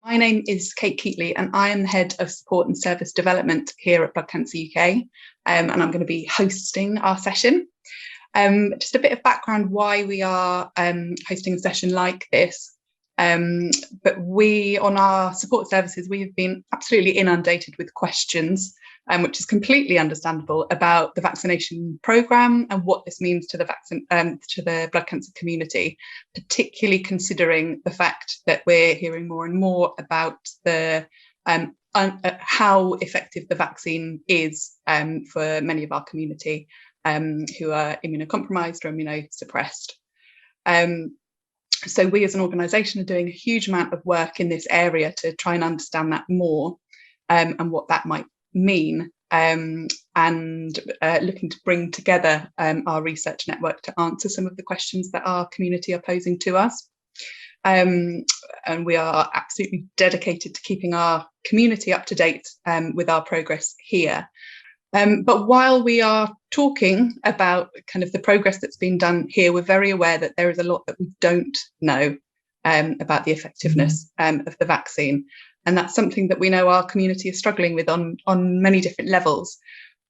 My name is Kate Keatley and I am the Head of Support and Service Development here at Blood Cancer UK, and I'm going to be hosting our session. Just a bit of background why we are hosting a session like this. But we, on our support services, we have been absolutely inundated with questions, which is completely understandable, about the vaccination programme and what this means to the blood cancer community, particularly considering the fact that we're hearing more and more about the how effective the vaccine is for many of our community who are immunocompromised or immunosuppressed. So we as an organisation are doing a huge amount of work in this area to try and understand that more and what that might mean, and looking to bring together our research network to answer some of the questions that our community are posing to us. And we are absolutely dedicated to keeping our community up to date with our progress here. But while we are talking about kind of the progress that's been done here, we're very aware that there is a lot that we don't know about the effectiveness of the vaccine. And that's something that we know our community is struggling with on many different levels,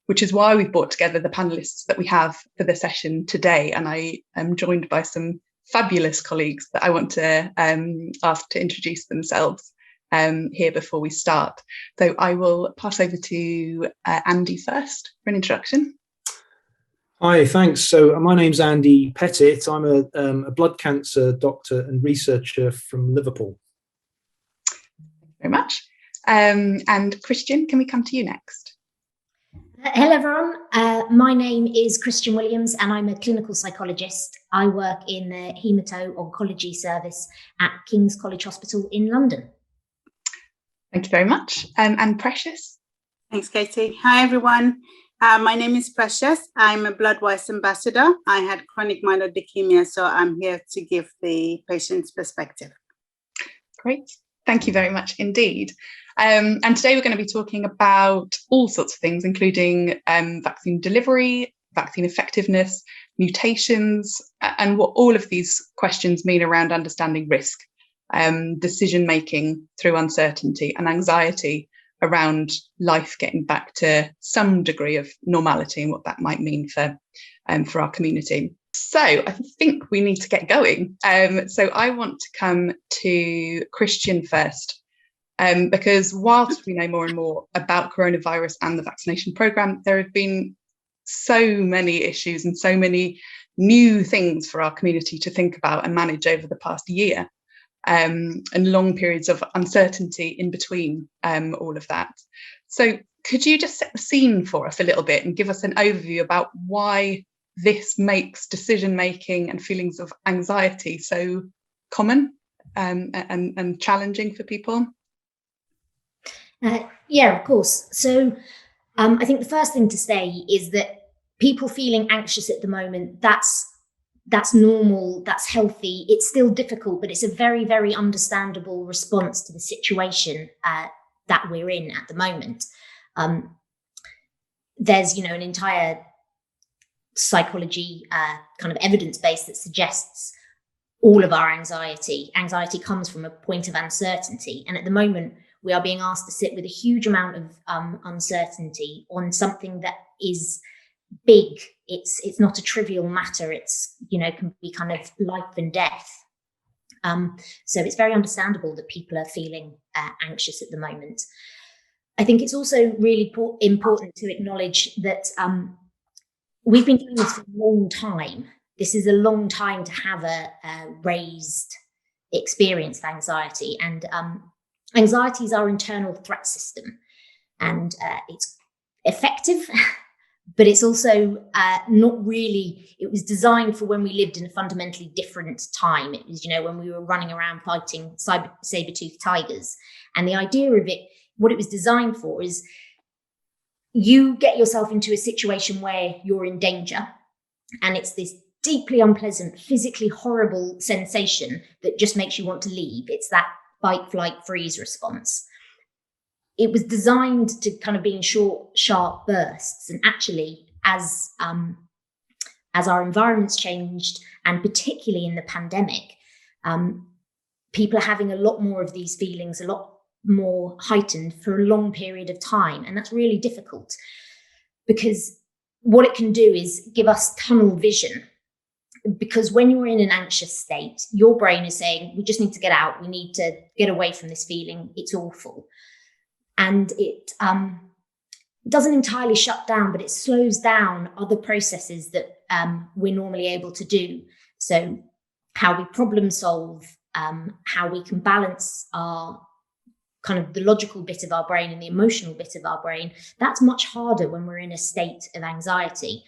which is why we've brought together the panellists that we have for the session today. And I am joined by some fabulous colleagues that I want to ask to introduce themselves here before we start. So I will pass over to Andy first for an introduction. Hi, thanks. So my name's Andy Pettitt. I'm a blood cancer doctor and researcher from Liverpool. Thank you very much. And Christian, can we come to you next? Hello, everyone. My name is Christian Williams and I'm a clinical psychologist. I work in the Haemato-oncology service at King's College Hospital in London. Thank you very much. And Precious? Thanks, Katie. Hi, everyone. My name is Precious. I'm a Bloodwise ambassador. I had chronic myeloid leukemia, so I'm here to give the patient's perspective. Great. Thank you very much indeed. And today we're going to be talking about all sorts of things, including vaccine delivery, vaccine effectiveness, mutations, and what all of these questions mean around understanding risk, decision-making through uncertainty, and anxiety around life getting back to some degree of normality and what that might mean for our community. So I think we need to get going. So I want to come to Christian first, because whilst we know more and more about coronavirus and the vaccination programme, there have been so many issues and so many new things for our community to think about and manage over the past year. And long periods of uncertainty in between all of that. So could you just set the scene for us a little bit and give us an overview about why this makes decision-making and feelings of anxiety so common and challenging for people? Yeah, of course. So I think the first thing to say is that people feeling anxious at the moment, that's normal, that's healthy. It's still difficult, but it's a very, very understandable response to the situation that we're in at the moment. There's, an entire psychology kind of evidence base that suggests all of our anxiety comes from a point of uncertainty. And at the moment, we are being asked to sit with a huge amount of uncertainty on something that is big. It's not a trivial matter. It's can be kind of life and death. So it's very understandable that people are feeling anxious at the moment. I think it's also really important to acknowledge that we've been doing this for a long time. This is a long time to have a raised experience of anxiety, and anxiety is our internal threat system, and it's effective. But it's also not really, it was designed for when we lived in a fundamentally different time. It was, when we were running around fighting saber-toothed tigers. And the idea of it, what it was designed for is you get yourself into a situation where you're in danger. And it's this deeply unpleasant, physically horrible sensation that just makes you want to leave. It's that fight, flight, freeze response. It was designed to kind of be in short, sharp bursts. And actually, as our environments changed, and particularly in the pandemic, people are having a lot more of these feelings, a lot more heightened for a long period of time. And that's really difficult, because what it can do is give us tunnel vision. Because when you're in an anxious state, your brain is saying, we just need to get out. We need to get away from this feeling. It's awful. And it doesn't entirely shut down, but it slows down other processes that we're normally able to do. So how we problem solve, how we can balance our kind of the logical bit of our brain and the emotional bit of our brain, that's much harder when we're in a state of anxiety.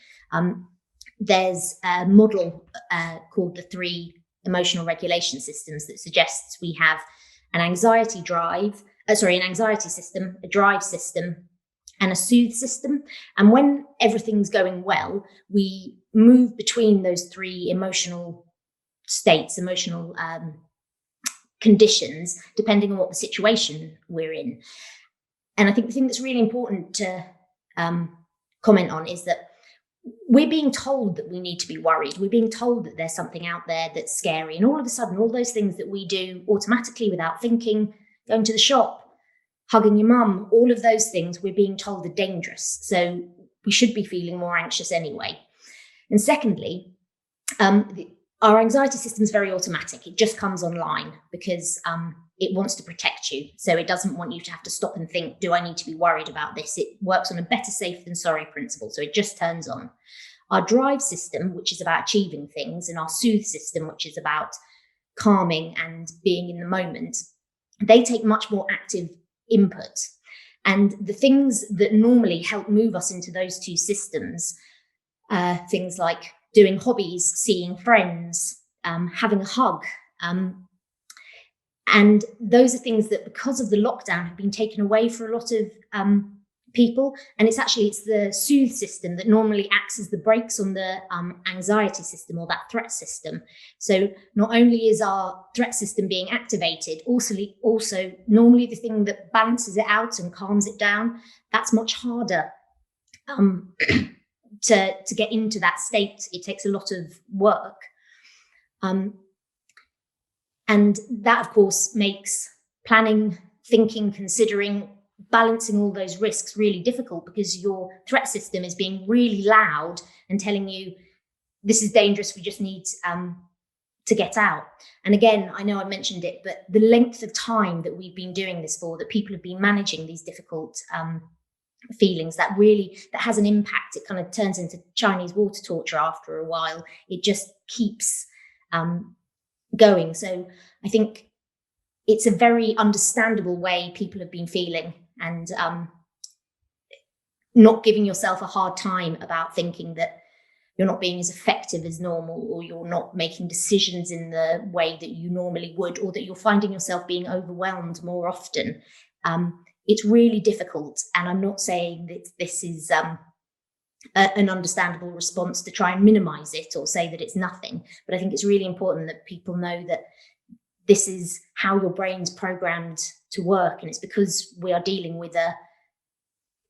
There's a model called the 3 emotional regulation systems that suggests we have an anxiety system, a drive system, and a soothe system. And when everything's going well, we move between those 3 emotional states, emotional conditions, depending on what the situation we're in. And I think the thing that's really important to comment on is that we're being told that we need to be worried. We're being told that there's something out there that's scary. And all of a sudden, all those things that we do automatically without thinking, going to the shop, hugging your mum, all of those things we're being told are dangerous. So we should be feeling more anxious anyway. And secondly, our anxiety system is very automatic. It just comes online because it wants to protect you. So it doesn't want you to have to stop and think, do I need to be worried about this? It works on a better safe than sorry principle. So it just turns on. Our drive system, which is about achieving things, and our soothe system, which is about calming and being in the moment, they take much more active input. And the things that normally help move us into those 2 systems, things like doing hobbies, seeing friends, having a hug. And those are things that, because of the lockdown, have been taken away for a lot of people. And it's the soothe system that normally acts as the brakes on the anxiety system, or that threat system. So not only is our threat system being activated, also normally the thing that balances it out and calms it down, that's much harder to get into that state. It takes a lot of work. And that, of course, makes planning, thinking, considering, balancing all those risks really difficult, because your threat system is being really loud and telling you, this is dangerous, we just need to get out. And again, I know I mentioned it, but the length of time that we've been doing this for, that people have been managing these difficult feelings, that has an impact. It kind of turns into Chinese water torture after a while. It just keeps going. So I think it's a very understandable way people have been feeling, and not giving yourself a hard time about thinking that you're not being as effective as normal, or you're not making decisions in the way that you normally would, or that you're finding yourself being overwhelmed more often. It's really difficult. And I'm not saying that this is an understandable response to try and minimize it or say that it's nothing. But I think it's really important that people know that this is how your brain's programmed to work. And it's because we are dealing with a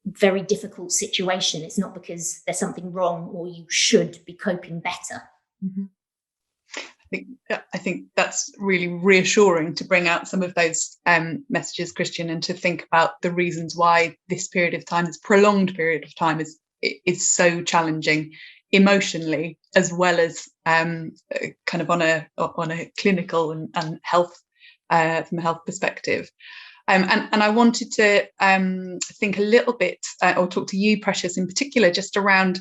very difficult situation. It's not because there's something wrong or you should be coping better. Mm-hmm. I think that's really reassuring to bring out some of those messages, Christian, and to think about the reasons why this period of time, this prolonged period of time, is so challenging emotionally, as well as kind of on a clinical and health from a health perspective. And I wanted to think a little bit, or talk to you, Precious, in particular, just around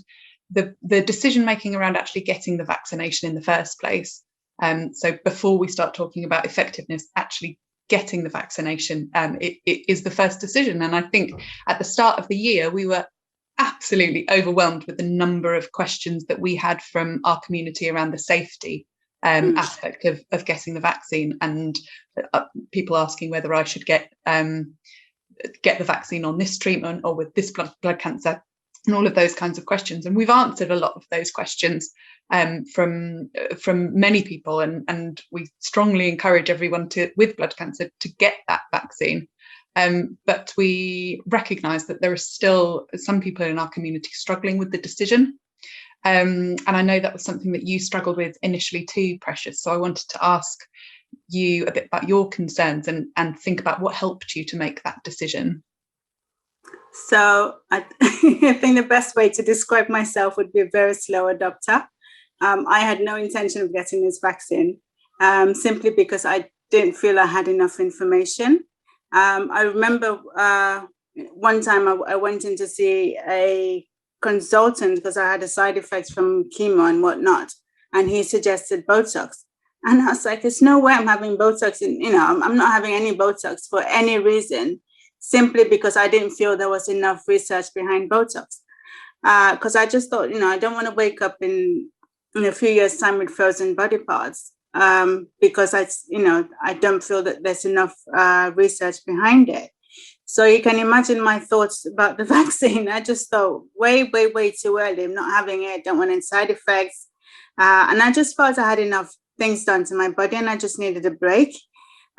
the decision making around actually getting the vaccination in the first place. So before we start talking about effectiveness, actually getting the vaccination, it is the first decision. And I think at the start of the year, we were absolutely overwhelmed with the number of questions that we had from our community around the safety aspect of getting the vaccine, and people asking whether I should get the vaccine on this treatment or with this blood cancer, and all of those kinds of questions. And we've answered a lot of those questions from many people, and we strongly encourage everyone with blood cancer to get that vaccine. But we recognise that there are still some people in our community struggling with the decision. And I know that was something that you struggled with initially too, Precious. So I wanted to ask you a bit about your concerns and think about what helped you to make that decision. So I think the best way to describe myself would be a very slow adopter. I had no intention of getting this vaccine, simply because I didn't feel I had enough information. I remember one time I went in to see a consultant because I had a side effects from chemo and whatnot, and he suggested Botox. And I was like, there's no way I'm having Botox. And, I'm not having any Botox for any reason, simply because I didn't feel there was enough research behind Botox. Because I just thought, I don't want to wake up in a few years' time with frozen body parts, because I don't feel that there's enough research behind it. So you can imagine my thoughts about the vaccine. I just thought way, way, way too early. I'm not having it. Don't want any side effects. And I just felt I had enough things done to my body and I just needed a break.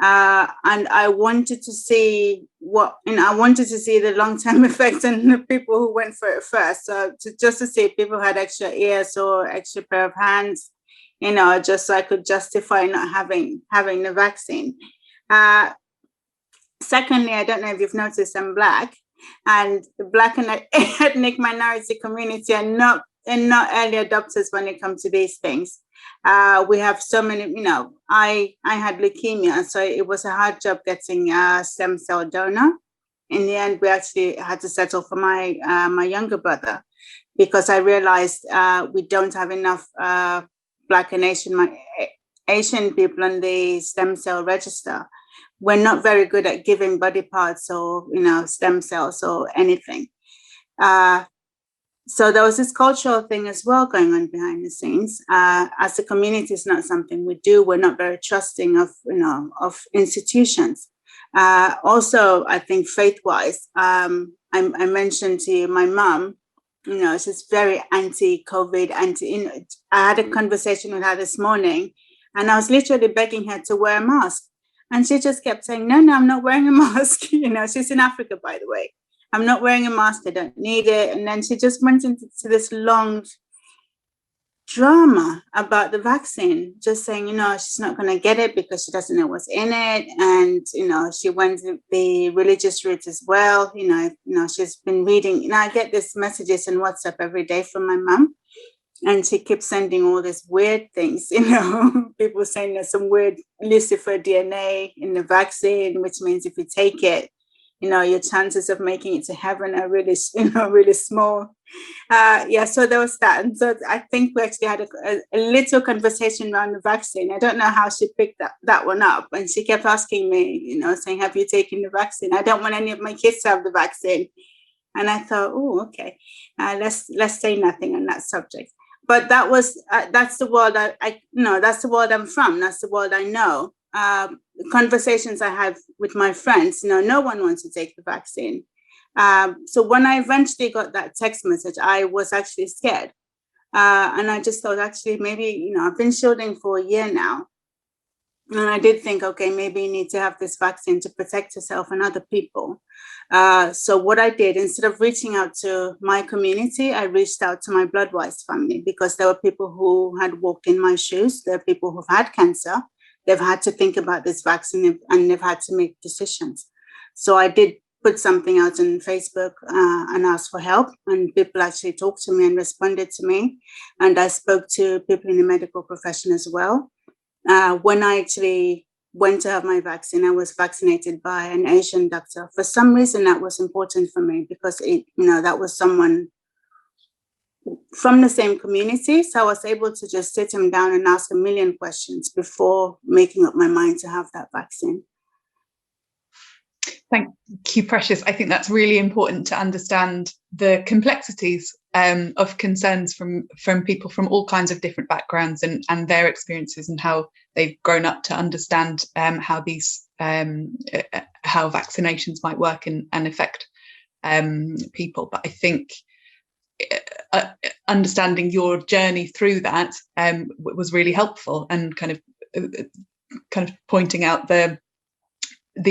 And I wanted to see the long-term effects and the people who went for it first. So just to see if people had extra ears or extra pair of hands, just so I could justify not having the vaccine. Secondly, I don't know if you've noticed, I'm Black, and the Black and ethnic minority community are not early adopters when it comes to these things. We have so many, I had leukemia, so it was a hard job getting a stem cell donor. In the end, we actually had to settle for my younger brother, because I realized we don't have enough Black and Asian people on the stem cell register. We're not very good at giving body parts or, stem cells or anything. So there was this cultural thing as well going on behind the scenes. As a community, it's not something we do. We're not very trusting of institutions. Also, I think faith-wise, I mentioned to you, my mom, she's very anti-COVID, I had a conversation with her this morning, and I was literally begging her to wear a mask. And she just kept saying, no, I'm not wearing a mask. She's in Africa, by the way. I'm not wearing a mask. I don't need it. And then she just went into this long drama about the vaccine, just saying, she's not going to get it because she doesn't know what's in it. And, she went the religious route as well. She's been reading, I get these messages on WhatsApp every day from my mom. And she keeps sending all these weird things, people saying there's some weird Lucifer DNA in the vaccine, which means if you take it, your chances of making it to heaven are really, really small. So there was that. And so I think we actually had a little conversation around the vaccine. I don't know how she picked that one up. And she kept asking me, saying, have you taken the vaccine? I don't want any of my kids to have the vaccine. And I thought, oh, okay, let's say nothing on that subject. But that's the world that's the world I'm from. That's the world I know. Conversations I have with my friends, no one wants to take the vaccine. So when I eventually got that text message, I was actually scared. And I just thought, actually, maybe, I've been shielding for a year now. And I did think, okay, maybe you need to have this vaccine to protect yourself and other people. So what I did, instead of reaching out to my community, I reached out to my Bloodwise family, because there were people who had walked in my shoes. There are people who've had cancer. They've had to think about this vaccine and they've had to make decisions. So I did put something out on Facebook and asked for help. And people actually talked to me and responded to me. And I spoke to people in the medical profession as well. When I actually went to have my vaccine, I was vaccinated by an Asian doctor. For some reason, that was important for me, because that was someone from the same community. So I was able to just sit him down and ask a million questions before making up my mind to have that vaccine. Thank you, Precious. I think that's really important to understand the complexities of concerns from people from all kinds of different backgrounds and their experiences and how they've grown up to understand how vaccinations might work and affect people. But I think understanding your journey through that was really helpful, and kind of pointing out the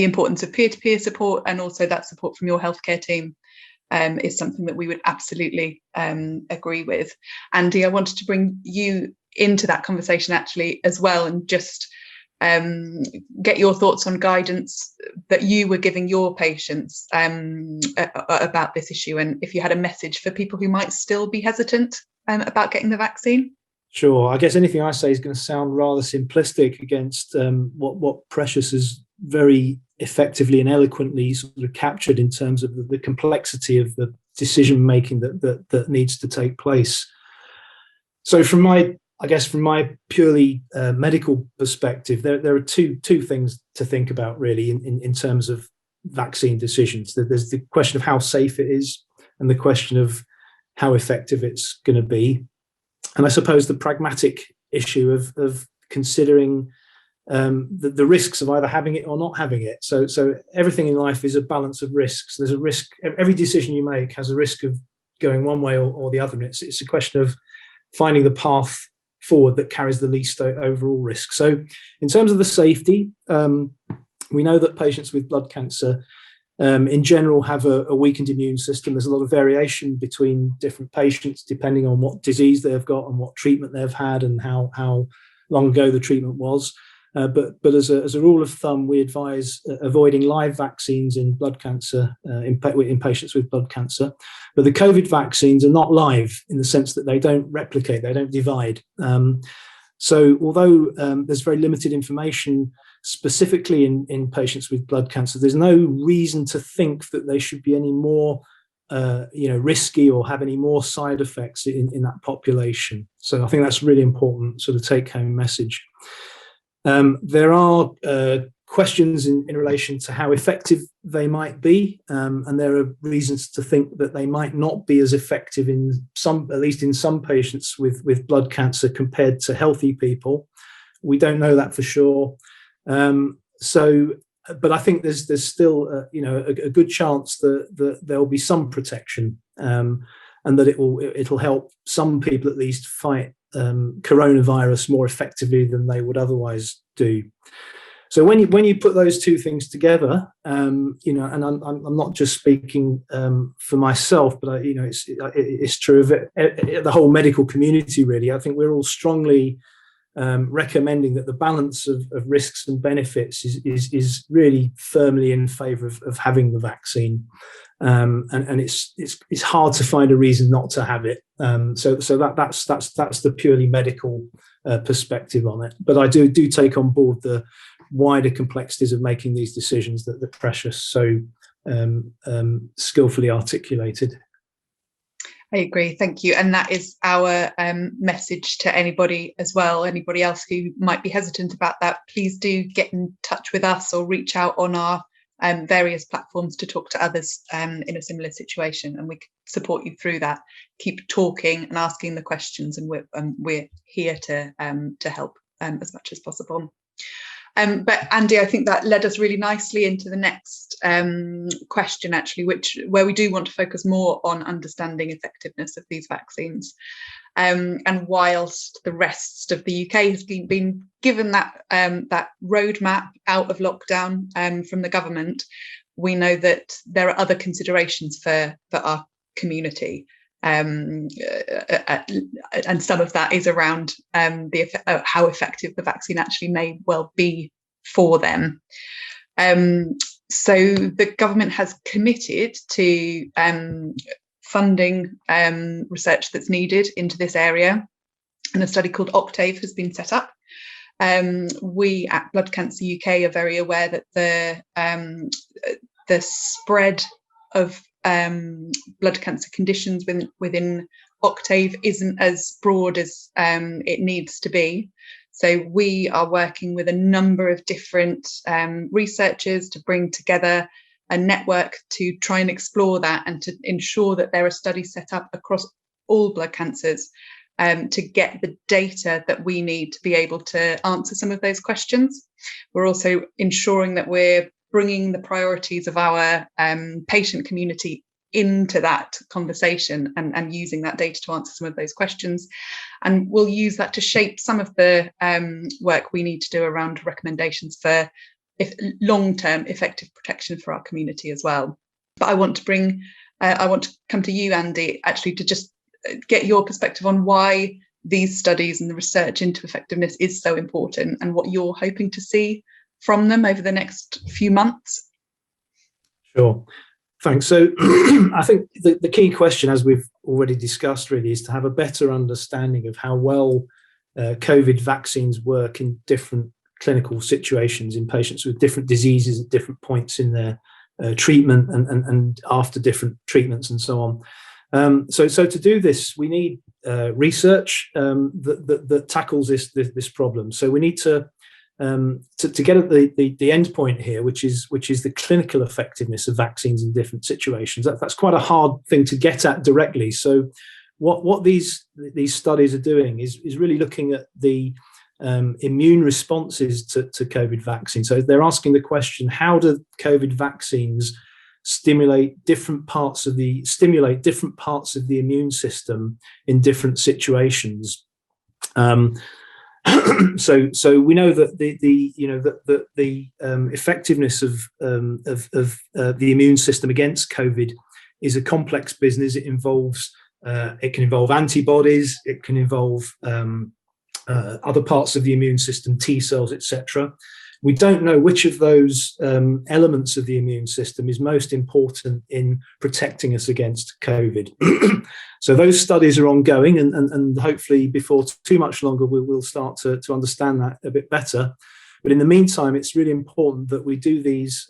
importance of peer-to-peer support, and also that support from your healthcare team is something that we would absolutely agree with. Andy, I wanted to bring you into that conversation actually as well, and just get your thoughts on guidance that you were giving your patients about this issue, and if you had a message for people who might still be hesitant about getting the vaccine. Sure. I guess anything I say is going to sound rather simplistic against what Precious has very effectively and eloquently sort of captured in terms of the complexity of the decision making that needs to take place. So from my purely medical perspective, there are two things to think about really in terms of vaccine decisions. There's the question of how safe it is and the question of how effective it's going to be. And I suppose the pragmatic issue of considering the risks of either having it or not having it. So everything in life is a balance of risks. There's a risk. Every decision you make has a risk of going one way or the other. And it's a question of finding the path forward that carries the least overall risk. So in terms of the safety, we know that patients with blood cancer in general have a weakened immune system. There's a lot of variation between different patients depending on what disease they've got and what treatment they've had and how long ago the treatment was. But as a rule of thumb, we advise avoiding live vaccines in blood cancer, in patients with blood cancer. But the COVID vaccines are not live in the sense that they don't replicate, they don't divide. So although there's very limited information specifically in patients with blood cancer, there's no reason to think that they should be any more risky or have any more side effects in that population. So I think that's a really important sort of take-home message. There are questions in relation to how effective they might be, and there are reasons to think that they might not be as effective at least in some patients with blood cancer compared to healthy people. We don't know that for sure. But I think there's still a good chance that there will be some protection, and that it'll help some people at least fight coronavirus more effectively than they would otherwise do. So when you put those two things together, and I'm not just speaking for myself, but it's true of the whole medical community really. I think we're all strongly recommending that the balance of risks and benefits is really firmly in favour of having the vaccine, and it's hard to find a reason not to have it. So that's the purely medical perspective on it. But I do take on board the wider complexities of making these decisions that Precious so skillfully articulated. I agree, thank you. And that is our message to anybody as well, anybody else who might be hesitant about that. Please do get in touch with us or reach out on our various platforms to talk to others in a similar situation, and we can support you through that. Keep talking and asking the questions, and we're here to help as much as possible. But Andy, I think that led us really nicely into the next question, actually, where we do want to focus more on understanding effectiveness of these vaccines. And whilst the rest of the UK has been given that roadmap out of lockdown from the government, we know that there are other considerations for our community. And some of that is around how effective the vaccine actually may well be for them. So the government has committed to funding research that's needed into this area, and a study called Octave has been set up. We at Blood Cancer UK are very aware that the spread of blood cancer conditions within Octave isn't as broad as it needs to be. So we are working with a number of different researchers to bring together a network to try and explore that, and to ensure that there are studies set up across all blood cancers to get the data that we need to be able to answer some of those questions. We're also ensuring that we're bringing the priorities of our patient community into that conversation and using that data to answer some of those questions. And we'll use that to shape some of the work we need to do around recommendations for long-term effective protection for our community as well. But I want to come to you, Andy, actually, to just get your perspective on why these studies and the research into effectiveness is so important, and what you're hoping to see from them over the next few months? Sure. Thanks. So I think the key question, as we've already discussed, really is to have a better understanding of how well COVID vaccines work in different clinical situations in patients with different diseases at different points in their treatment and after different treatments and so on. So to do this, we need research that tackles this problem. So we need to get at the end point here, which is the clinical effectiveness of vaccines in different situations. That's quite a hard thing to get at directly. So what these studies are doing is really looking at the immune responses to COVID vaccines. So they're asking the question: how do COVID vaccines stimulate different parts of the immune system in different situations? So we know that the effectiveness of the immune system against COVID is a complex business. It can involve antibodies, it can involve other parts of the immune system, T cells, etc. We don't know which of those elements of the immune system is most important in protecting us against COVID. So those studies are ongoing, and hopefully before too much longer we'll start to understand that a bit better. But in the meantime, it's really important that we do these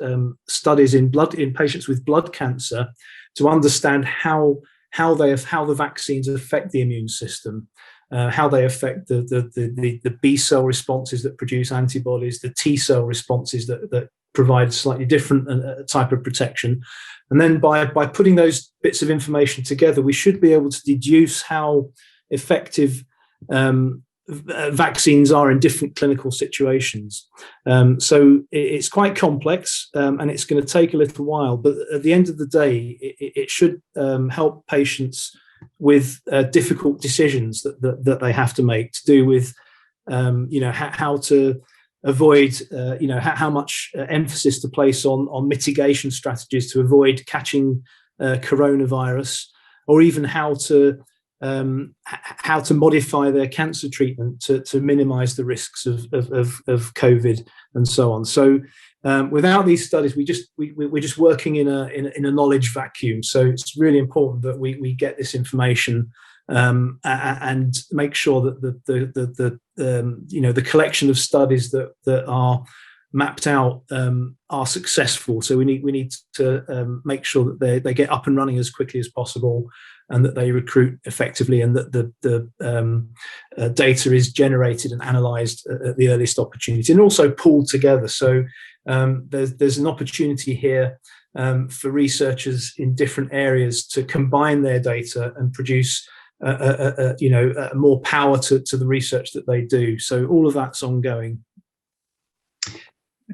studies in patients with blood cancer to understand how the vaccines affect the immune system. How they affect the B cell responses that produce antibodies, the T cell responses that provide slightly different type of protection. And then by putting those bits of information together, we should be able to deduce how effective vaccines are in different clinical situations. So it's quite complex, and it's going to take a little while, but at the end of the day, it should help patients with difficult decisions that they have to make to do with how to avoid how much emphasis to place on mitigation strategies to avoid catching coronavirus, or even how to modify their cancer treatment to minimize the risks of COVID and so on. So without these studies, we're just working in a knowledge vacuum. So it's really important that we get this information and make sure that the collection of studies that are mapped out are successful. So we need to make sure that they get up and running as quickly as possible, and that they recruit effectively, and that the data is generated and analysed at the earliest opportunity, and also pulled together. So there's an opportunity here for researchers in different areas to combine their data and produce more power to the research that they do. So all of that's ongoing.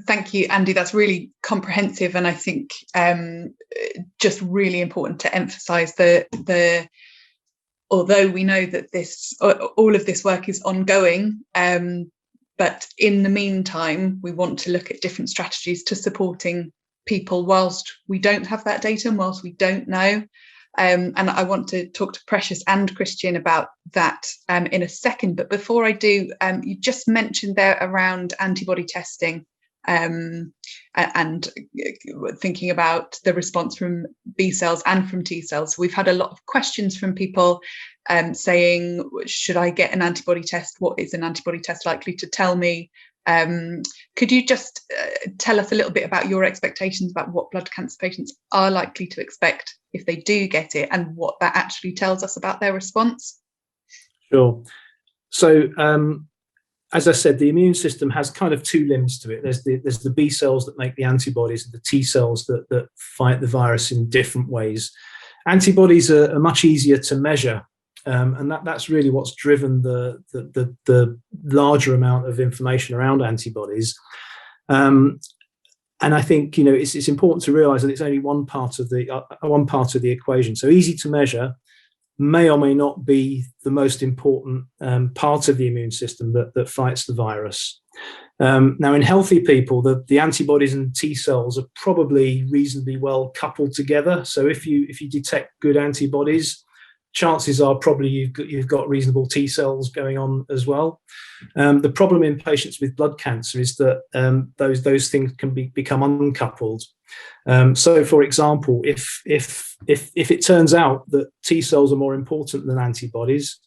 Thank you, Andy. That's really comprehensive, and I think just really important to emphasise the although we know that all of this work is ongoing, but in the meantime, we want to look at different strategies to supporting people whilst we don't have that data and whilst we don't know. And I want to talk to Precious and Christian about that in a second. But before I do, you just mentioned there around antibody testing. And thinking about the response from B cells and from T cells. We've had a lot of questions from people saying, should I get an antibody test? What is an antibody test likely to tell me? Could you just tell us a little bit about your expectations about what blood cancer patients are likely to expect if they do get it, and what that actually tells us about their response? Sure. So as I said, the immune system has kind of two limbs to it. There's the B cells that make the antibodies, and the T cells that fight the virus in different ways. Antibodies are much easier to measure, and that's really what's driven the larger amount of information around antibodies. And I think it's important to realise that it's only one part of the equation. So easy to measure may or may not be the most important part of the immune system that fights the virus. Now, in healthy people, the antibodies and T cells are probably reasonably well coupled together. So if you detect good antibodies, chances are probably you've got reasonable T cells going on as well. The problem in patients with blood cancer is that those things can become uncoupled. So, for example, if it turns out that T cells are more important than antibodies,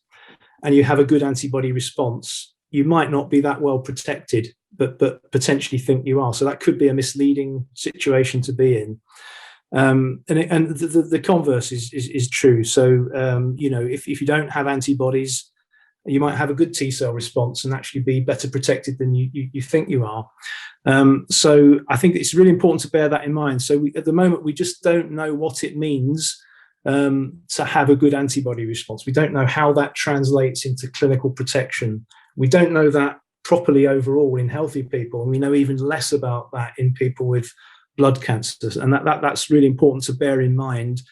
and you have a good antibody response, you might not be that well protected, but potentially think you are. So that could be a misleading situation to be in. And the converse is true. So if you don't have antibodies, you might have a good T cell response and actually be better protected than you think you are. So I think it's really important to bear that in mind. So at the moment, we just don't know what it means to have a good antibody response. We don't know how that translates into clinical protection. We don't know that properly overall in healthy people, and we know even less about that in people with blood cancers, and that's really important to bear in mind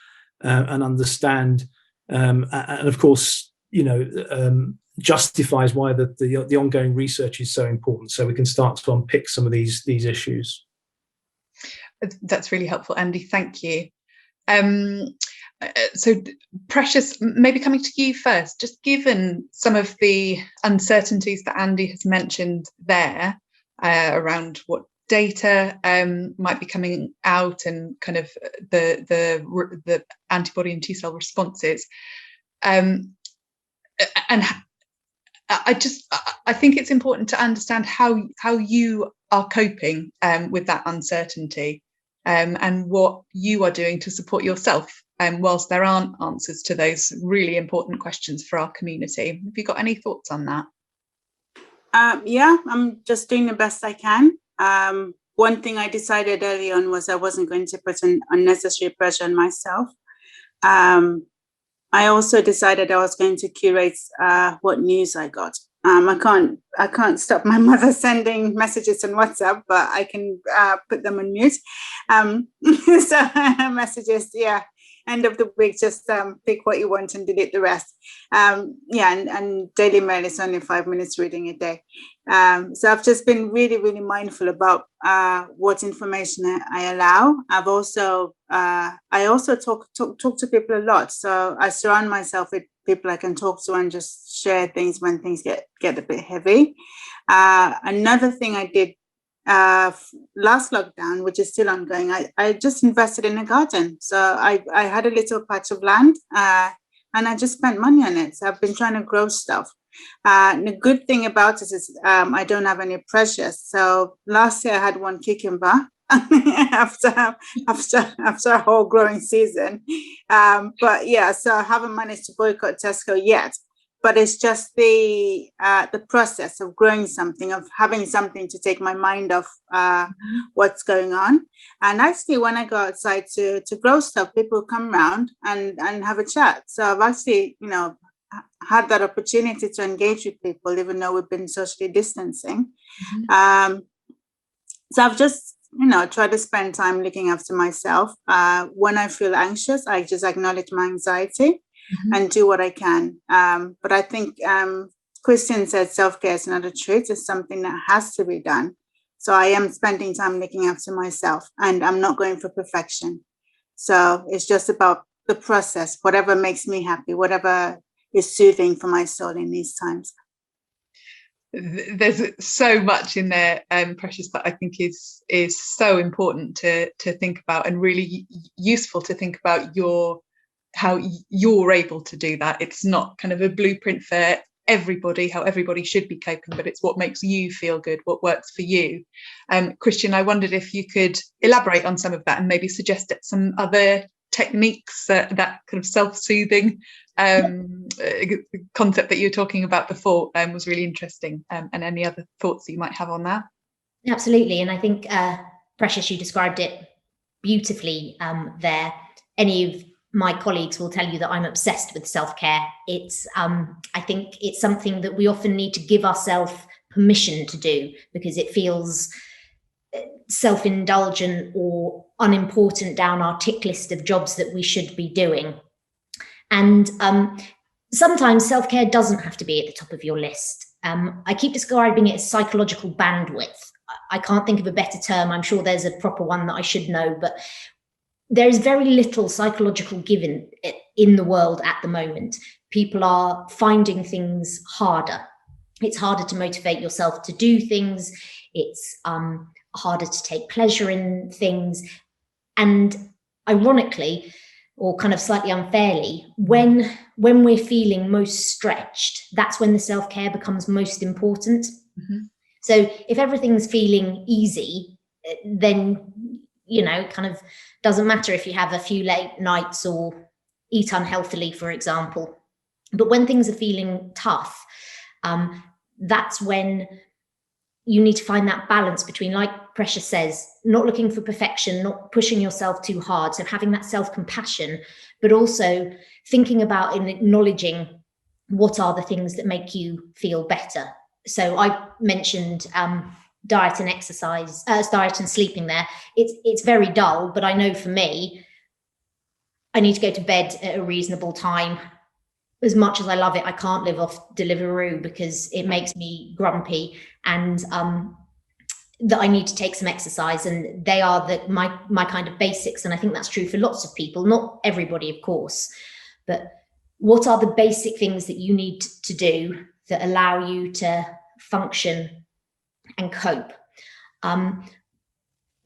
and understand, and of course, justifies why the ongoing research is so important. So we can start to unpick some of these issues. That's really helpful, Andy. Thank you. So Precious, maybe coming to you first, just given some of the uncertainties that Andy has mentioned there around what data might be coming out and kind of the antibody and T cell responses, and I think it's important to understand how you are coping with that uncertainty, and what you are doing to support yourself, whilst there aren't answers to those really important questions for our community. Have you got any thoughts on that? Yeah, I'm just doing the best I can. One thing I decided early on was I wasn't going to put an unnecessary pressure on myself. I also decided I was going to curate what news I got. I can't stop my mother sending messages on WhatsApp, but I can put them on mute. So messages, yeah. End of the week, just pick what you want and delete the rest. And Daily Mail is only 5 minutes reading a day. So I've just been really, really mindful about what information I allow. I've also I also talk to people a lot. So I surround myself with people I can talk to and just share things when things get a bit heavy. Another thing I did last lockdown, which is still ongoing, I just invested in a garden. So I had a little patch of land and I just spent money on it. So I've been trying to grow stuff. The good thing about it is I don't have any pressure. So last year I had one cucumber after a whole growing season. But yeah, so I haven't managed to boycott Tesco yet. But it's just the process of growing something, of having something to take my mind off what's going on. And actually, when I go outside to grow stuff, people come around and have a chat. So I've actually, had that opportunity to engage with people, even though we've been socially distancing. So I've just, tried to spend time looking after myself. When I feel anxious, I just acknowledge my anxiety. And do what I can. But I think Christian said self-care is not a treat, it's something that has to be done. So I am spending time looking after myself, and I'm not going for perfection. So it's just about the process, whatever makes me happy, whatever is soothing for my soul in these times. There's so much in there, Precious, that I think is so important to think about, and really useful to think about how you're able to do that. It's not kind of a blueprint for everybody, how everybody should be coping, but it's what makes you feel good, what works for you. Christian, I wondered if you could elaborate on some of that and maybe suggest some other techniques, that kind of self-soothing concept that you were talking about before was really interesting, and any other thoughts that you might have on that. Absolutely. And I think, Precious, you described it beautifully there. Any of my colleagues will tell you that I'm obsessed with self-care. It's, I think it's something that we often need to give ourselves permission to do, because it feels self-indulgent or unimportant down our tick list of jobs that we should be doing. And sometimes self-care doesn't have to be at the top of your list. I keep describing it as psychological bandwidth. I can't think of a better term. I'm sure there's a proper one that I should know, but there is very little psychological in the world at the moment. People are finding things harder. It's harder to motivate yourself to do things. It's harder to take pleasure in things. And ironically, or kind of slightly unfairly, when we're feeling most stretched, that's when the self-care becomes most important. Mm-hmm. So if everything's feeling easy, then, you know, it kind of doesn't matter if you have a few late nights or eat unhealthily, for example. But when things are feeling tough, that's when you need to find that balance between, like Precious says, not looking for perfection, not pushing yourself too hard. So having that self-compassion, but also thinking about and acknowledging what are the things that make you feel better. So I mentioned diet and exercise, diet and sleeping there. It's very dull, but I know for me, I need to go to bed at a reasonable time. As much as I love it, I can't live off Deliveroo because it makes me grumpy, and that I need to take some exercise, and they are my kind of basics. And I think that's true for lots of people, not everybody, of course, but what are the basic things that you need to do that allow you to function and cope?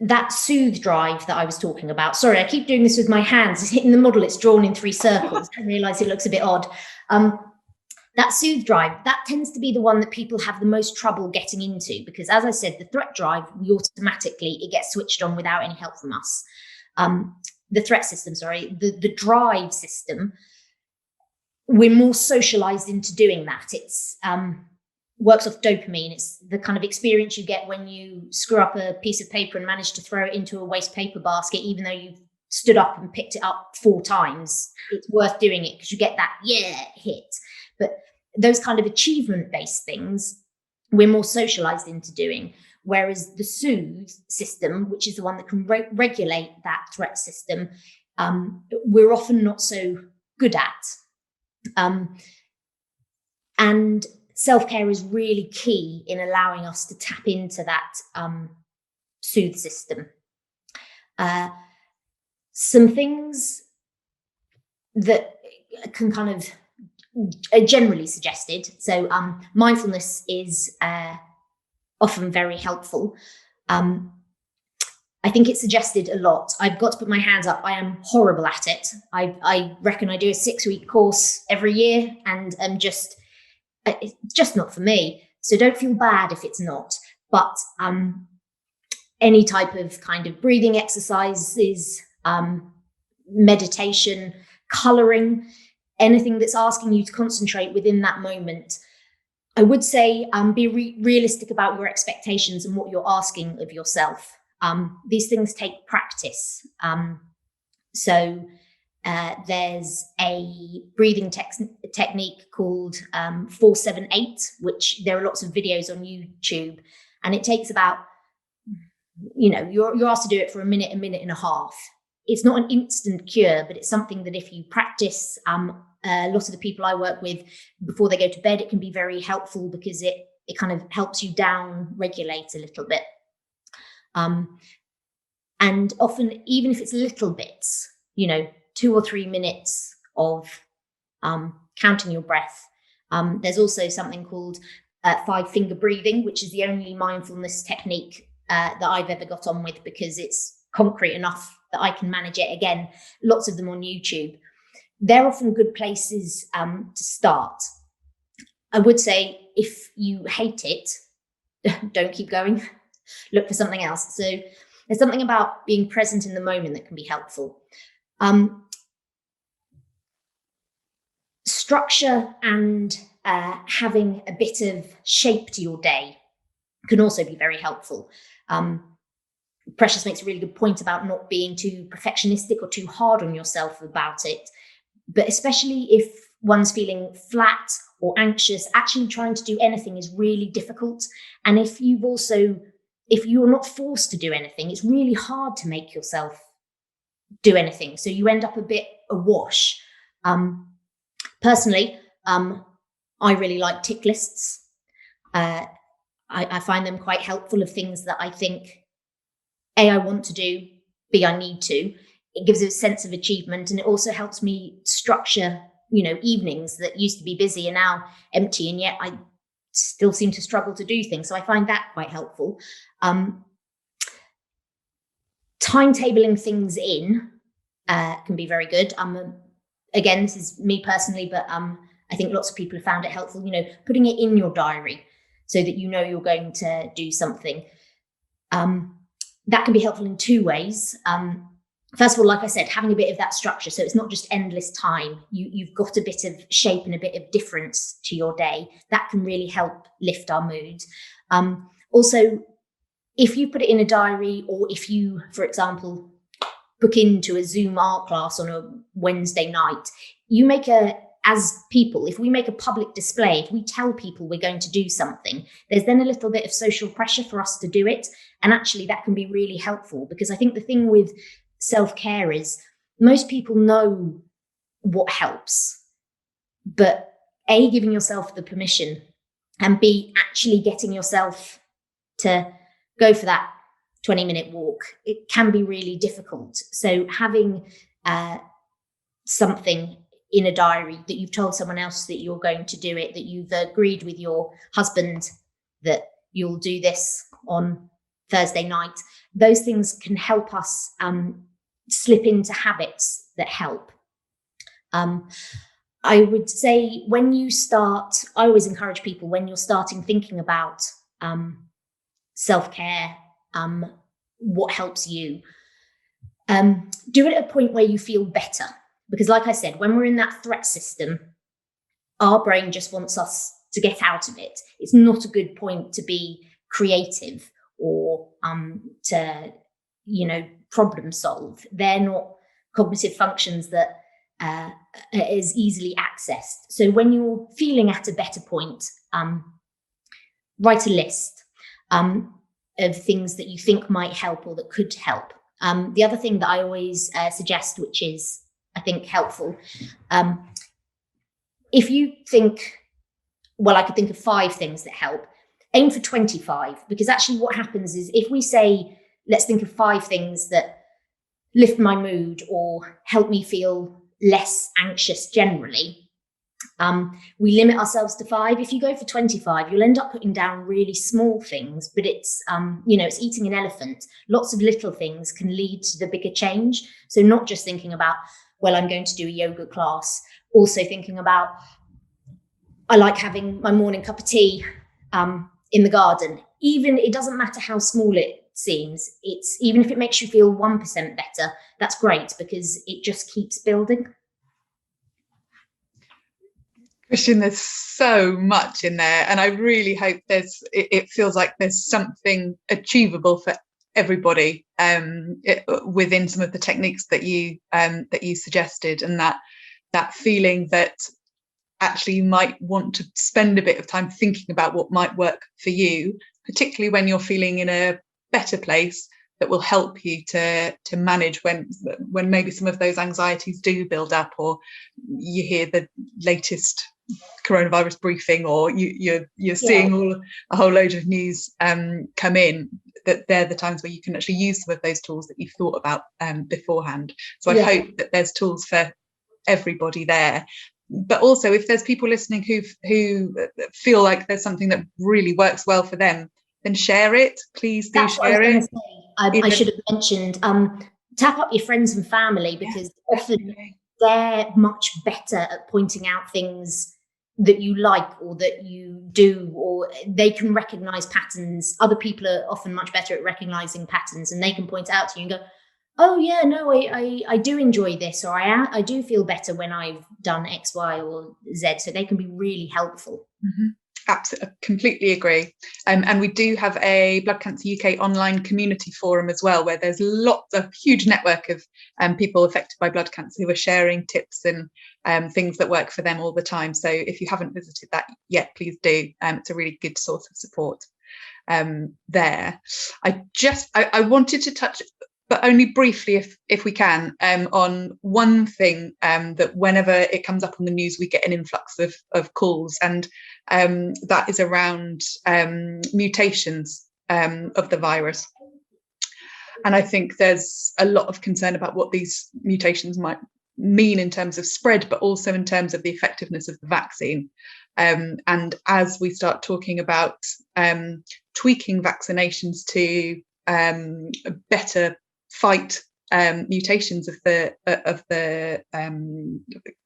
That soothe drive that I was talking about. Sorry, I keep doing this with my hands. It's hitting the model, it's drawn in 3 circles. I realise it looks a bit odd. That soothe drive, that tends to be the one that people have the most trouble getting into, because as I said, the threat drive, it gets switched on without any help from us. The threat system, the drive system, we're more socialised into doing that. It's works off dopamine. It's the kind of experience you get when you screw up a piece of paper and manage to throw it into a waste paper basket, even though you've stood up and picked it up 4 times. It's worth doing it because you get that hit. But those kind of achievement-based things, we're more socialized into doing. Whereas the soothe system, which is the one that can regulate that threat system, we're often not so good at. And self-care is really key in allowing us to tap into that soothe system. Some things that can kind of are generally suggested. So mindfulness is often very helpful. I think it's suggested a lot. I've got to put my hands up. I am horrible at it. I reckon I do a 6-week course every year, and it's just not for me. So don't feel bad if it's not. But any type of kind of breathing exercises, meditation, colouring, anything that's asking you to concentrate within that moment. I would say be realistic about your expectations and what you're asking of yourself. These things take practice. So there's a breathing technique called 478, which there are lots of videos on YouTube, and it takes about, you're asked to do it for a minute and a half. It's not an instant cure, but it's something that if you practice, a lot of the people I work with, before they go to bed, it can be very helpful because it kind of helps you down regulate a little bit. And often, even if it's little bits, 2 or 3 minutes of counting your breath. There's also something called 5-finger breathing, which is the only mindfulness technique that I've ever got on with, because it's concrete enough that I can manage it. Again, lots of them on YouTube. They're often good places to start. I would say if you hate it, don't keep going. Look for something else. So there's something about being present in the moment that can be helpful. Structure and having a bit of shape to your day can also be very helpful. Precious makes a really good point about not being too perfectionistic or too hard on yourself about it. But especially if one's feeling flat or anxious, actually trying to do anything is really difficult. And if you're not forced to do anything, it's really hard to make yourself do anything. So you end up a bit awash. Personally, I really like tick lists. I find them quite helpful of things that I think, A, I want to do, B, I need to. it gives a sense of achievement, and it also helps me structure, evenings that used to be busy and now empty, and yet I still seem to struggle to do things. So I find that quite helpful. Timetabling things in can be very good. Again, this is me personally, but I think lots of people have found it helpful, putting it in your diary so that you're going to do something. That can be helpful in two ways. First of all, like I said, having a bit of that structure. So it's not just endless time. You've got a bit of shape and a bit of difference to your day. That can really help lift our mood. Also, if you put it in a diary, or if you, for example, book into a Zoom art class on a Wednesday night, if we make a public display, if we tell people we're going to do something, there's then a little bit of social pressure for us to do it. And actually that can be really helpful, because I think the thing with self-care is most people know what helps, but A, giving yourself the permission, and B, actually getting yourself to go for that 20-minute walk, it can be really difficult. So having something in a diary that you've told someone else that you're going to do it, that you've agreed with your husband that you'll do this on Thursday night, those things can help us slip into habits that help. I would say I always encourage people, when you're starting thinking about self-care, what helps you, do it at a point where you feel better. Because like I said, when we're in that threat system, our brain just wants us to get out of it. It's not a good point to be creative or to, problem solve. They're not cognitive functions that are as easily accessed. So when you're feeling at a better point, write a list of things that you think might help or that could help. The other thing that I always suggest, which is, I think, helpful, if you think, I could think of 5 things that help, aim for 25, because actually what happens is, if we say, let's think of 5 things that lift my mood or help me feel less anxious generally, we limit ourselves to 5. If you go for 25, you'll end up putting down really small things, but it's, it's eating an elephant. Lots of little things can lead to the bigger change. So not just thinking about, I'm going to do a yoga class, also thinking about, I like having my morning cup of tea in the garden. Even, it doesn't matter how small it seems, even if it makes you feel 1% better, that's great, because it just keeps building. Christian, there's so much in there, and I really hope it feels like there's something achievable for everybody within some of the techniques that you suggested, and that feeling that actually you might want to spend a bit of time thinking about what might work for you, particularly when you're feeling in a better place, that will help you to manage when maybe some of those anxieties do build up, or you hear the latest coronavirus briefing, or you're seeing a whole load of news come in, that they're the times where you can actually use some of those tools that you've thought about beforehand. So I hope that there's tools for everybody there. But also, if there's people listening who feel like there's something that really works well for them, then share it. Please do share it. I should have mentioned, tap up your friends and family, because often they're much better at pointing out things that you like or that you do, or they can recognize patterns. Other people are often much better at recognizing patterns, and they can point out to you and go, oh yeah, no, I do enjoy this, or I do feel better when I've done X, Y, or Z. So they can be really helpful. Mm-hmm. Absolutely, completely agree. And we do have a Blood Cancer UK online community forum as well, where there's a huge network of people affected by blood cancer who are sharing tips and things that work for them all the time. So if you haven't visited that yet, please do. It's a really good source of support there. I wanted to touch, but only briefly if we can, on one thing that whenever it comes up on the news, we get an influx of calls, and that is around mutations of the virus. And I think there's a lot of concern about what these mutations might mean in terms of spread, but also in terms of the effectiveness of the vaccine. And as we start talking about tweaking vaccinations to better fight mutations of the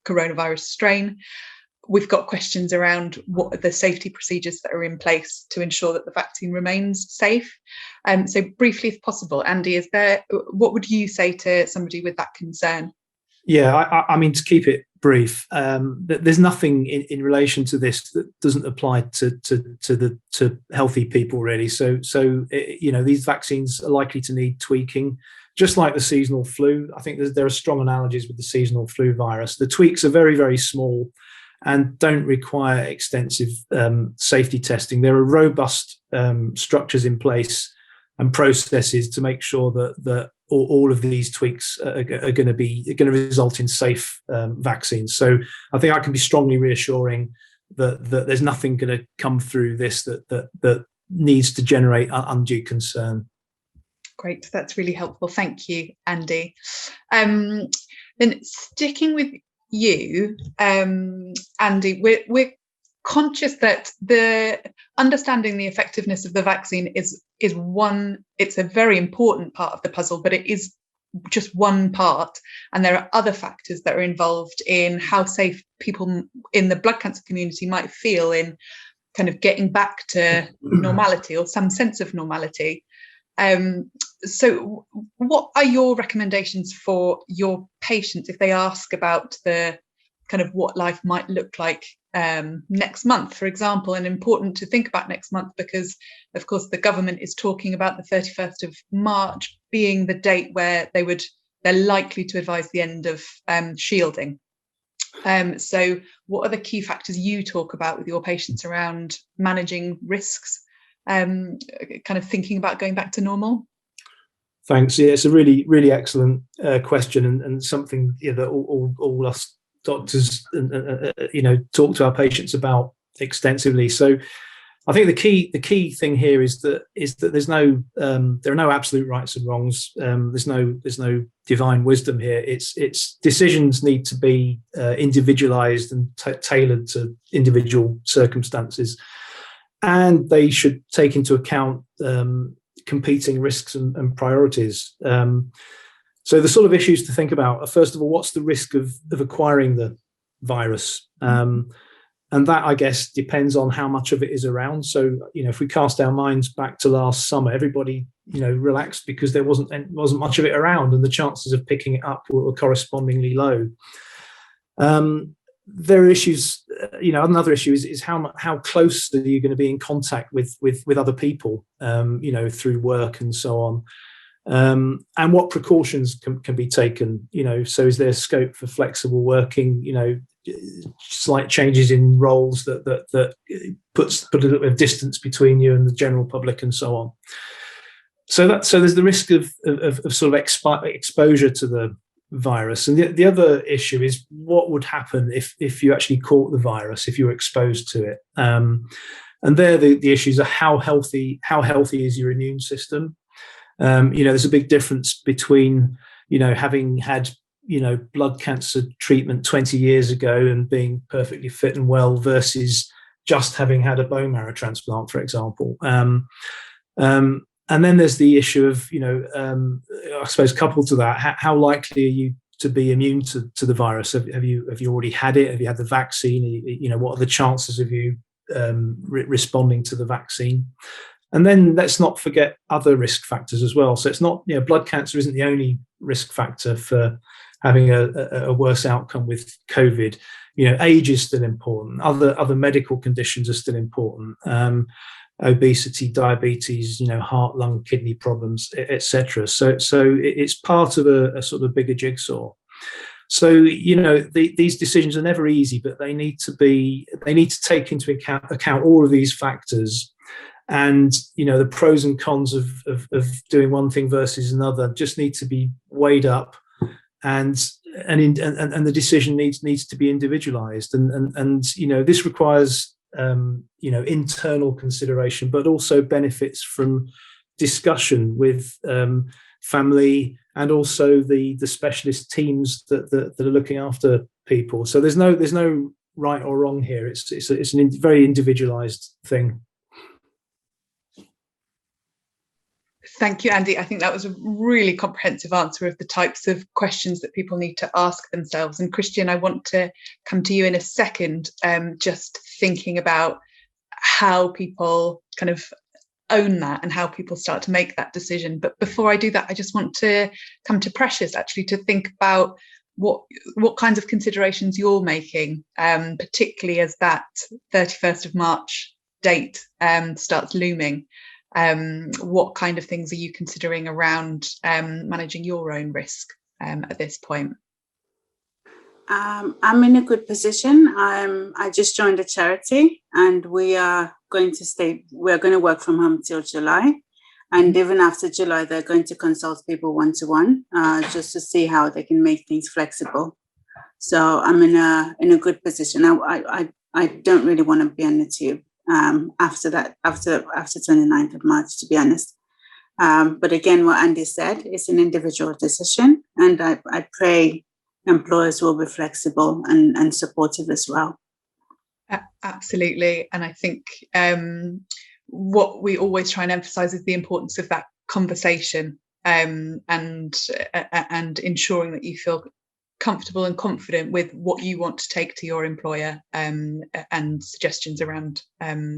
coronavirus strain, we've got questions around what are the safety procedures that are in place to ensure that the vaccine remains safe. So briefly, if possible, Andy, what would you say to somebody with that concern? Yeah, I mean, to keep it brief, there's nothing in relation to this that doesn't apply to healthy people, really. So these vaccines are likely to need tweaking, just like the seasonal flu. I think there are strong analogies with the seasonal flu virus. The tweaks are very, very small and don't require extensive safety testing. There are robust structures in place and processes to make sure that all of these tweaks are going to result in safe vaccines. So I think I can be strongly reassuring that there's nothing going to come through this that needs to generate undue concern. Great, that's really helpful. Thank you, Andy. Then sticking with you, Andy, we're conscious that the understanding the effectiveness of the vaccine is one, it's a very important part of the puzzle, but it is just one part, and there are other factors that are involved in how safe people in the blood cancer community might feel in kind of getting back to normality or some sense of normality. So what are your recommendations for your patients if they ask about the kind of what life might look like next month, for example? And important to think about next month because, of course, the government is talking about the 31st of March being the date where they're likely to advise the end of shielding. So what are the key factors you talk about with your patients around managing risks, kind of thinking about going back to normal? Thanks. Yeah, it's a really, really excellent question and something that all us doctors, talk to our patients about extensively. So I think the key thing here is that there's there are no absolute rights and wrongs. There's no divine wisdom here. It's decisions need to be individualized and tailored to individual circumstances, and they should take into account competing risks and priorities. So the sort of issues to think about are, first of all, what's the risk of acquiring the virus? And that, I guess, depends on how much of it is around. So, if we cast our minds back to last summer, everybody, relaxed because there wasn't much of it around, and the chances of picking it up were correspondingly low. There are issues, another issue is how close are you going to be in contact with other people, through work and so on. And what precautions can be taken, so is there scope for flexible working, slight changes in roles that put a little bit of distance between you and the general public and so on. So there's the risk of sort of exposure to the virus. And the other issue is what would happen if you actually caught the virus, if you were exposed to it. And there the issues are how healthy is your immune system. There's a big difference between, having had, blood cancer treatment 20 years ago and being perfectly fit and well versus just having had a bone marrow transplant, for example. And then there's the issue of, I suppose coupled to that, how likely are you to be immune to the virus? Have you already had it? Have you had the vaccine? What are the chances of you responding to the vaccine? And then let's not forget other risk factors as well. So it's not, blood cancer isn't the only risk factor for having a worse outcome with COVID. Age is still important. Other medical conditions are still important. Obesity, diabetes, heart, lung, kidney problems, etc. So it's part of a sort of bigger jigsaw. So these decisions are never easy, but they need to take into account all of these factors. And the pros and cons of doing one thing versus another just need to be weighed up, and the decision needs to be individualized. And this requires internal consideration, but also benefits from discussion with family, and also the specialist teams that are looking after people. So there's no right or wrong here. It's a very individualized thing. Thank you, Andy. I think that was a really comprehensive answer of the types of questions that people need to ask themselves. And Christian, I want to come to you in a second, just thinking about how people kind of own that and how people start to make that decision. But before I do that, I just want to come to Precious, actually, to think about what kinds of considerations you're making, particularly as that 31st of March date starts looming. What kind of things are you considering around managing your own risk at this point? I'm in a good position. I just joined a charity, and we're going to work from home till July. And even after July, they're going to consult people one-to-one, just to see how they can make things flexible. So I'm in a good position. I don't really want to be on the tube after 29th of March, to be honest. But again, what Andy said, it's an individual decision, and I pray employers will be flexible and supportive as well. Absolutely. And I think what we always try and emphasize is the importance of that conversation, and ensuring that you feel comfortable and confident with what you want to take to your employer, and suggestions around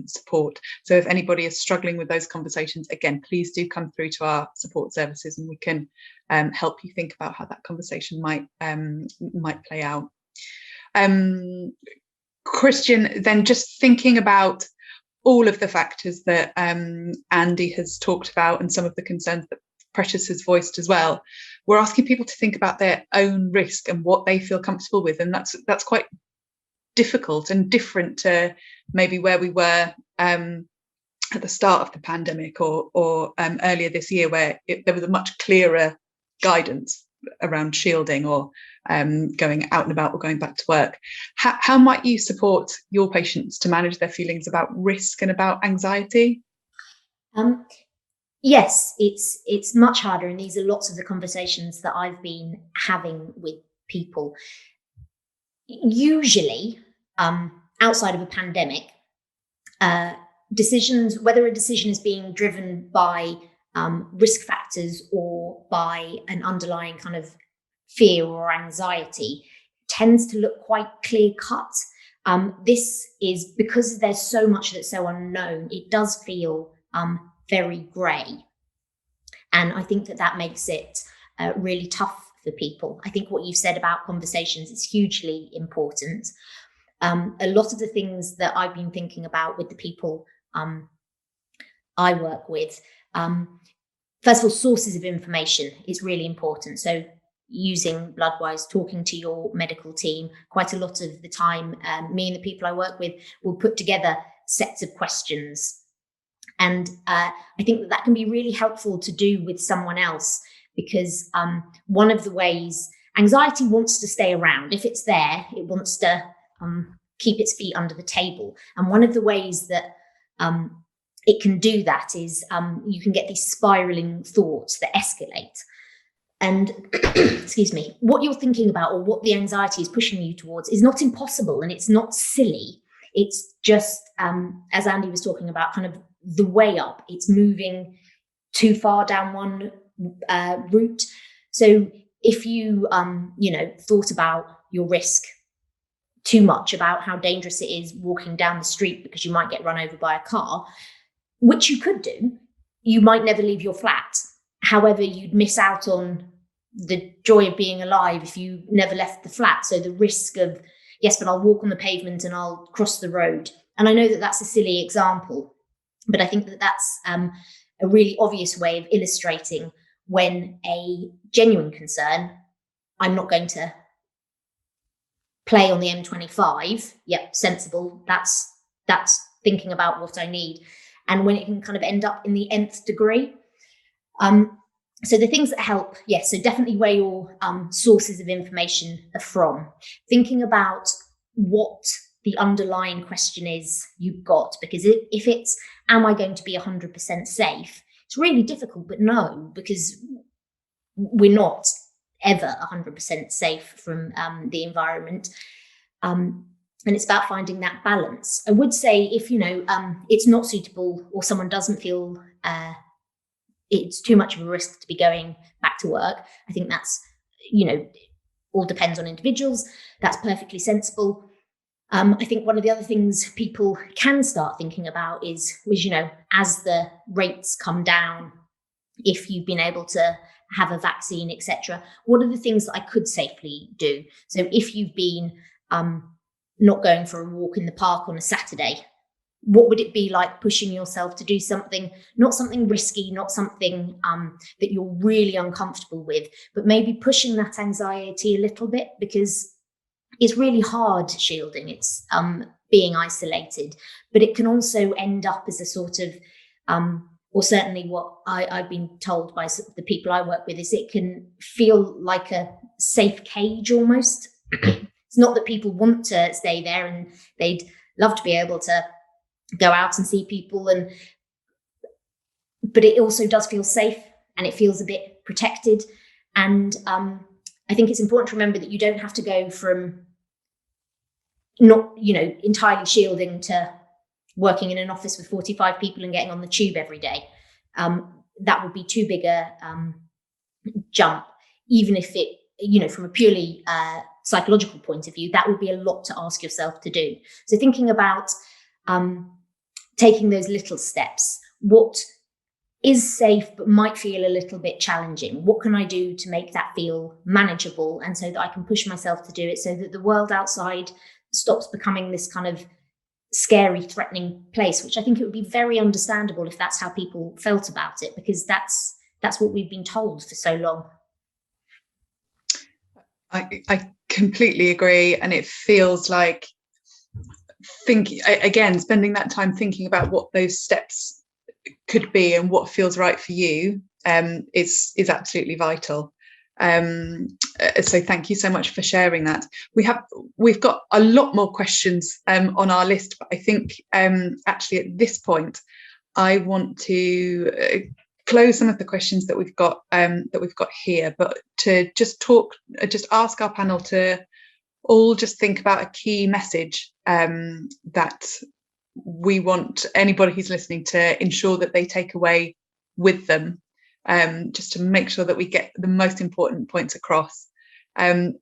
support. So if anybody is struggling with those conversations, again, please do come through to our support services, and we can help you think about how that conversation might play out. Christian, then, just thinking about all of the factors that Andy has talked about and some of the concerns that Precious has voiced as well, we're asking people to think about their own risk and what they feel comfortable with, and that's quite difficult and different to maybe where we were at the start of the pandemic or earlier this year, where there was a much clearer guidance around shielding or going out and about or going back to work. How might you support your patients to manage their feelings about risk and about anxiety? Yes, it's much harder, and these are lots of the conversations that I've been having with people. Usually, outside of a pandemic, decisions, whether a decision is being driven by risk factors or by an underlying kind of fear or anxiety, tends to look quite clear cut. This is because there's so much that's so unknown. It does feel very grey. And I think that makes it really tough for people. I think what you've said about conversations is hugely important. A lot of the things that I've been thinking about with the people I work with, first of all, sources of information is really important. So using Bloodwise, talking to your medical team, quite a lot of the time, me and the people I work with will put together sets of questions. And I think that can be really helpful to do with someone else, because one of the ways anxiety wants to stay around, if it's there, it wants to keep its feet under the table. And one of the ways that it can do that is you can get these spiraling thoughts that escalate. And excuse me, what you're thinking about or what the anxiety is pushing you towards is not impossible, and it's not silly. It's just, as Andy was talking about, kind of the way up. It's moving too far down one route. So if you, thought about your risk too much, about how dangerous it is walking down the street because you might get run over by a car, which you could do, you might never leave your flat. However, you'd miss out on the joy of being alive if you never left the flat. So the risk of, yes, but I'll walk on the pavement and I'll cross the road. And I know that that's a silly example, but I think that that's a really obvious way of illustrating when a genuine concern, I'm not going to play on the M25. Yep, sensible. That's thinking about what I need. And when it can kind of end up in the nth degree. So the things that help, yes, so definitely where your sources of information are from. Thinking about what the underlying question is you've got, because if it's, am I going to be 100% safe? It's really difficult, but no, because we're not ever 100% safe from the environment. And it's about finding that balance. I would say if, it's not suitable or someone doesn't feel it's too much of a risk to be going back to work, I think that's, all depends on individuals. That's perfectly sensible. I think one of the other things people can start thinking about is, as the rates come down, if you've been able to have a vaccine, etc., what are the things that I could safely do? So if you've been not going for a walk in the park on a Saturday, what would it be like pushing yourself to do something, not something risky, not something that you're really uncomfortable with, but maybe pushing that anxiety a little bit, because it's really hard shielding. It's being isolated, but it can also end up as a sort of, or certainly what I've been told by the people I work with, is it can feel like a safe cage almost. It's not that people want to stay there and they'd love to be able to go out and see people, but it also does feel safe and it feels a bit protected. And I think it's important to remember that you don't have to go from not, entirely shielding to working in an office with 45 people and getting on the tube every day. That would be too big a jump, even if it, from a purely psychological point of view, that would be a lot to ask yourself to do. So thinking about taking those little steps, what is safe but might feel a little bit challenging? What can I do to make that feel manageable, and so that I can push myself to do it, so that the world outside stops becoming this kind of scary, threatening place, which I think it would be very understandable if that's how people felt about it, because that's what we've been told for so long. I completely agree, and it feels like spending that time thinking about what those steps could be and what feels right for you is absolutely vital. So thank you so much for sharing that. We've got a lot more questions on our list, but I think actually at this point I want to close some of the questions that we've got here, but to just ask our panel to all just think about a key message that we want anybody who's listening to ensure that they take away with them, just to make sure that we get the most important points across.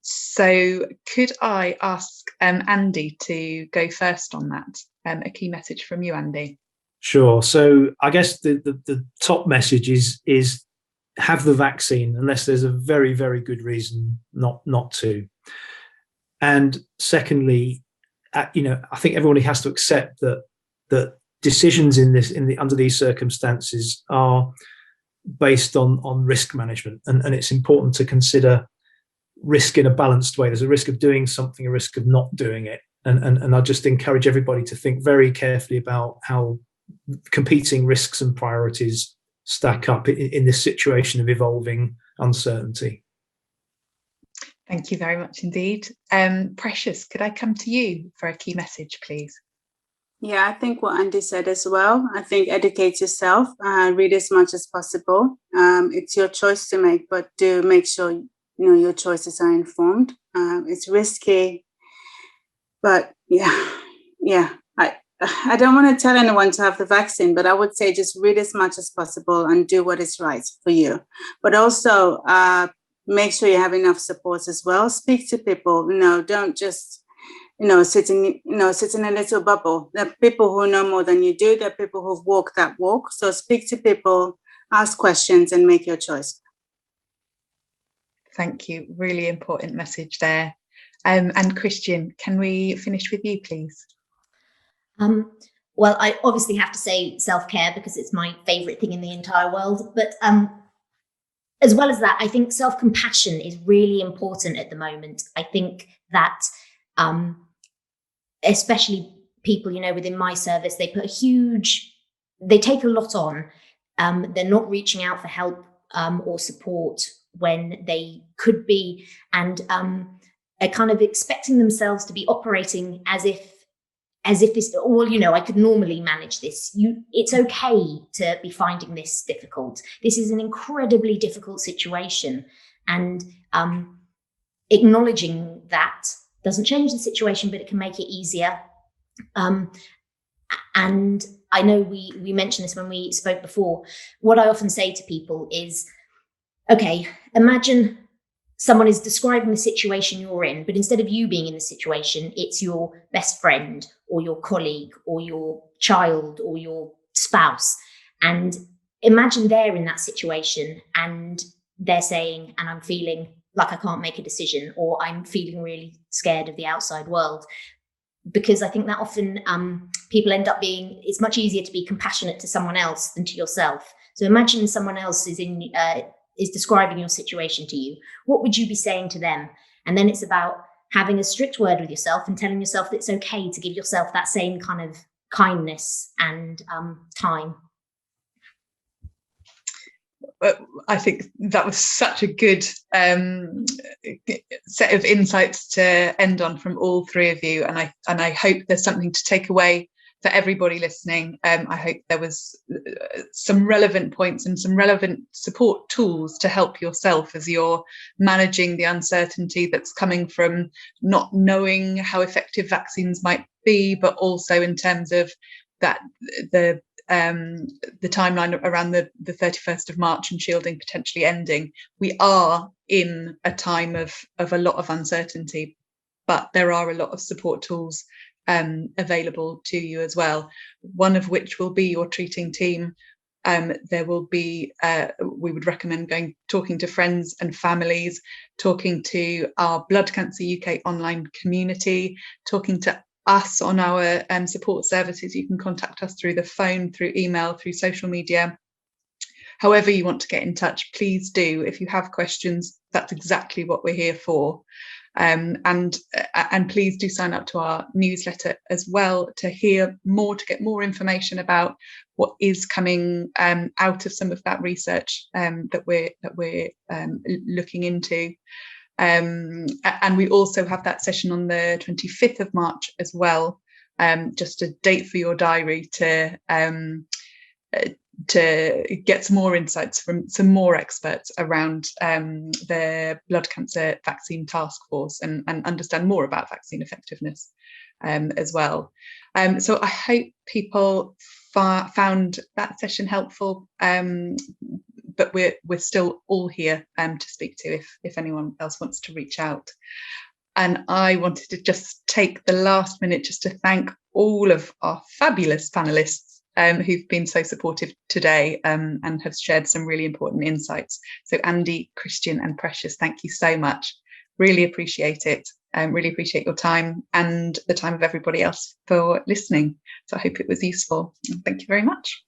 So could I ask Andy to go first on that? A key message from you, Andy. Sure. So I guess the top message is have the vaccine unless there's a very, very good reason not to. And secondly, I think everybody has to accept that decisions under these circumstances are based on risk management, and it's important to consider risk in a balanced way. There's a risk of doing something, a risk of not doing it, and I just encourage everybody to think very carefully about how competing risks and priorities stack up in this situation of evolving uncertainty. Thank you very much indeed. Precious, could I come to you for a key message, please? Yeah, I think what Andy said as well. I think educate yourself, read as much as possible. It's your choice to make, but do make sure your choices are informed. It's risky, but yeah. I don't want to tell anyone to have the vaccine, but I would say just read as much as possible and do what is right for you. But also make sure you have enough support as well. Speak to people. Don't just sit in a little bubble. There are people who know more than you do. There are people who've walked that walk. So speak to people, ask questions, and make your choice. Thank you. Really important message there. And Christian, can we finish with you, please? Well, I obviously have to say self-care because it's my favorite thing in the entire world. But as well as that, I think self-compassion is really important at the moment. I think that especially people, within my service, they take a lot on. They're not reaching out for help or support when they could be, and are kind of expecting themselves to be operating as if as if this, well, you know, I could normally manage this. It's okay to be finding this difficult. This is an incredibly difficult situation. And acknowledging that doesn't change the situation, but it can make it easier. And I know we mentioned this when we spoke before. What I often say to people is, okay, imagine someone is describing the situation you're in, but instead of you being in the situation, it's your best friend or your colleague or your child or your spouse. And imagine they're in that situation and they're saying, and I'm feeling like I can't make a decision, or I'm feeling really scared of the outside world. Because I think that often people end up being, it's much easier to be compassionate to someone else than to yourself. So imagine someone else is describing your situation to you. What would you be saying to them? And then it's about having a strict word with yourself and telling yourself that it's okay to give yourself that same kind of kindness and time. I think that was such a good set of insights to end on from all three of you, and I hope there's something to take away for everybody listening. I hope there was some relevant points and some relevant support tools to help yourself as you're managing the uncertainty that's coming from not knowing how effective vaccines might be, but also in terms of that the timeline around the 31st of March and shielding potentially ending. We are in a time of a lot of uncertainty, but there are a lot of support tools available to you as well, one of which will be your treating team. There will be, we would recommend talking to friends and families, talking to our Blood Cancer UK online community, talking to us on our support services. You can contact us through the phone, through email, through social media. However you want to get in touch, please do. If you have questions, that's exactly what we're here for. And please do sign up to our newsletter as well to hear more, to get more information about what is coming out of some of that research that we're looking into. And we also have that session on the 25th of March as well, just a date for your diary to get some more insights from some more experts around the blood cancer vaccine task force and understand more about vaccine effectiveness as well. So I hope people found that session helpful, but we're still all here to speak to if anyone else wants to reach out. And I wanted to just take the last minute just to thank all of our fabulous panelists who've been so supportive today and have shared some really important insights. So Andy, Christian and Precious, thank you so much. Really appreciate it. Really appreciate your time and the time of everybody else for listening. So I hope it was useful. Thank you very much.